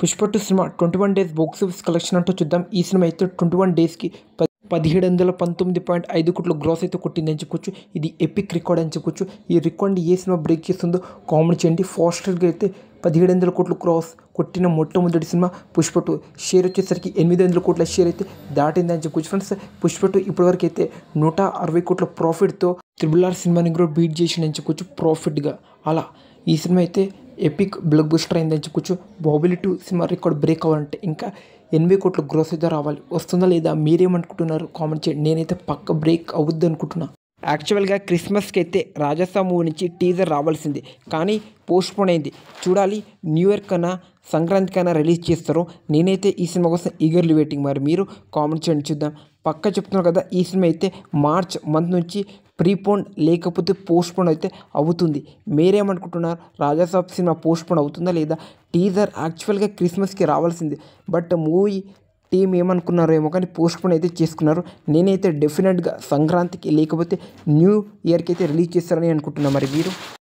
Pushpa 2 cinema 21 days box office collection అంటూ చూద్దాం. ఈ సినిమా అయితే 21 డేస్కి 1719.5 కోట్ల గ్రాస్ అయితే కొట్టింది అని చెప్పుకోవచ్చు. ఇది ఎపిక్ రికార్డ్ అని చెప్పుకోవచ్చు. ఈ రికార్డ్ని ఏ సినిమా బ్రేక్ చేస్తుందో కామెంట్ చేయండి. ఫాస్టర్గా అయితే 1700 కోట్లు క్రాస్ కొట్టిన మొట్టమొదటి సినిమా పుష్ప 2. షేర్ వచ్చేసరికి 800 కోట్ల షేర్ అయితే దాటింది అని చెప్పుకోవచ్చు ఫ్రెండ్స్. పుష్ప 2 ఇప్పటివరకు అయితే 160 కోట్ల ప్రాఫిట్తో RRR సినిమాని కూడా బీట్ చేసిందని చెప్పుకోవచ్చు ప్రాఫిట్గా. అలా ఈ సినిమా అయితే ఎపిక్ బ్లాక్ బస్టర్ అయిందని చెప్పుకోవచ్చు. బాహుబలి 2 సినిమా రికార్డ్ బ్రేక్ అవ్వాలంటే ఇంకా 80 కోట్ల గ్రోస్ అయితే రావాలి. వస్తుందా లేదా మీరేమనుకుంటున్నారు కామెంట్ చేయండి. నేనైతే పక్క బ్రేక్ అవుద్ది అనుకుంటున్నా. యాక్చువల్గా క్రిస్మస్కి అయితే రాజసా మూవీ నుంచి టీజర్ రావాల్సింది, కానీ పోస్ట్పోన్ అయింది. చూడాలి న్యూ ఇయర్ కన్నా సంక్రాంతి కన్నా రిలీజ్ చేస్తారో. నేనైతే ఈ సినిమా కోసం ఈగర్లీ వెయిటింగ్. మరి మీరు కామెంట్ చేయండి చూద్దాం. పక్క చెప్తున్నారు కదా, ఈ సినిమా అయితే మార్చ్ మంత్ నుంచి ప్రీపోన్ లేకపోతే పోస్ట్పోన్ అయితే అవుతుంది. మీరేమనుకుంటున్నారు? రాజాసాబ్ సినిమా పోస్ట్పోన్ అవుతుందా లేదా? టీజర్ యాక్చువల్గా క్రిస్మస్కి రావాల్సింది, బట్ మూవీ టీం ఏమనుకున్నారో ఏమో కానీ పోస్ట్పోన్ అయితే చేసుకున్నారు. నేనైతే డెఫినెట్గా సంక్రాంతికి లేకపోతే న్యూ ఇయర్కి అయితే రిలీజ్ చేస్తారని అనుకుంటున్నాను. మరి మీరు